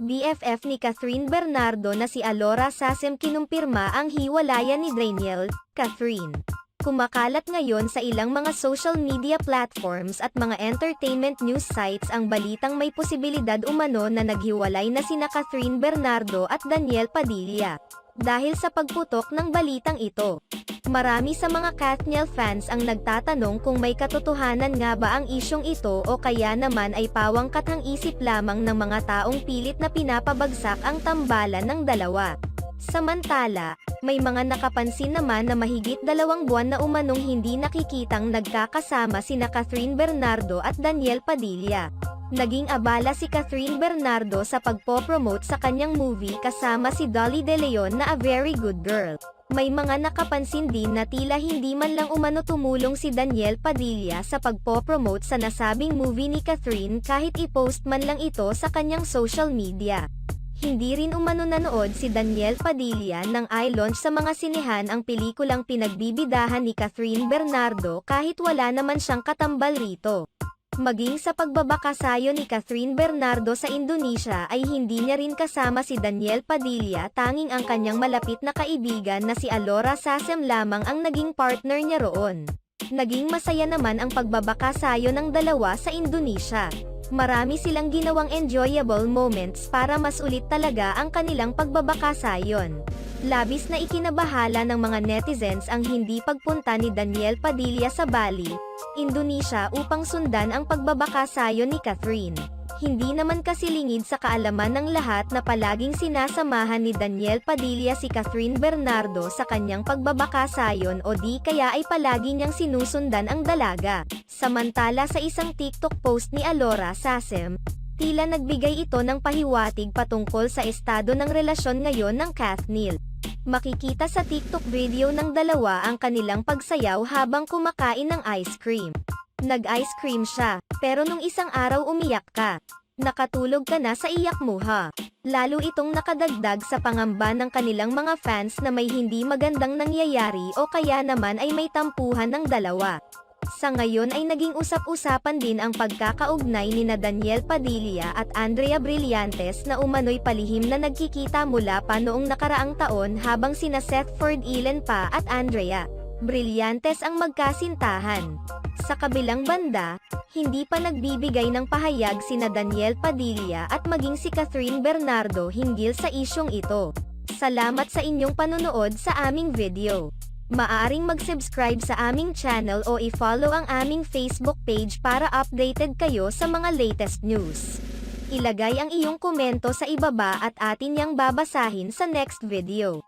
BFF ni Catherine Bernardo na si Alora Sasem kinumpirma ang hiwalayan ni Daniel, Catherine. Kumakalat ngayon sa ilang mga social media platforms at mga entertainment news sites ang balitang may posibilidad umano na naghiwalay na sina Catherine Bernardo at Daniel Padilla. Dahil sa pagputok ng balitang ito, marami sa mga Kathniel fans ang nagtatanong kung may katotohanan nga ba ang isyong ito o kaya naman ay pawang kathang-isip lamang ng mga taong pilit na pinapabagsak ang tambalan ng dalawa. Samantala, may mga nakapansin naman na mahigit 2 buwan na umanong hindi nakikitang nagkakasama sina Catherine Bernardo at Daniel Padilla. Naging abala si Catherine Bernardo sa pagpopromote sa kanyang movie kasama si Dolly De Leon na A Very Good Girl. May mga nakapansin din na tila hindi man lang umano tumulong si Daniel Padilla sa pagpopromote sa nasabing movie ni Catherine kahit i-post man lang ito sa kanyang social media. Hindi rin umano nanood si Daniel Padilla nang i-launch sa mga sinehan ang pelikulang pinagbibidahan ni Catherine Bernardo kahit wala naman siyang katambal rito. Maging sa pagbabakasayo ni Catherine Bernardo sa Indonesia ay hindi niya rin kasama si Daniel Padilla, tanging ang kanyang malapit na kaibigan na si Alora Sasem lamang ang naging partner niya roon. Naging masaya naman ang pagbabakasayo ng dalawa sa Indonesia. Marami silang ginawang enjoyable moments para mas ulit talaga ang kanilang pagbabakasayon. Labis na ikinabahala ng mga netizens ang hindi pagpunta ni Daniel Padilla sa Bali, Indonesia upang sundan ang pagbabakasayon ni Catherine. Hindi naman kasi lingid sa kaalaman ng lahat na palaging sinasamahan ni Daniel Padilla si Catherine Bernardo sa kanyang pagbabakasayon o di kaya ay palagi niyang sinusundan ang dalaga. Samantala sa isang TikTok post ni Alora Sasem, tila nagbigay ito ng pahiwatig patungkol sa estado ng relasyon ngayon ng Kathniel. Makikita sa TikTok video ng dalawa ang kanilang pagsayaw habang kumakain ng ice cream. Nag-ice cream siya, pero nung isang araw umiyak ka. Nakatulog ka na sa iyak mo ha. Lalo itong nakadagdag sa pangamba ng kanilang mga fans na may hindi magandang nangyayari o kaya naman ay may tampuhan ng dalawa. Sa ngayon ay naging usap-usapan din ang pagkakaugnay nina Daniel Padilla at Andrea Brillantes na umano'y palihim na nagkikita mula pa noong nakaraang taon habang sina Seth Ford-Ilen pa at Andrea Brillantes ang magkasintahan. Sa kabilang banda, hindi pa nagbibigay ng pahayag sina Daniel Padilla at maging si Catherine Bernardo hinggil sa isyong ito. Salamat sa inyong panonood sa aming video. Maaaring mag-subscribe sa aming channel o i-follow ang aming Facebook page para updated kayo sa mga latest news. Ilagay ang iyong komento sa ibaba at atin yang babasahin sa next video.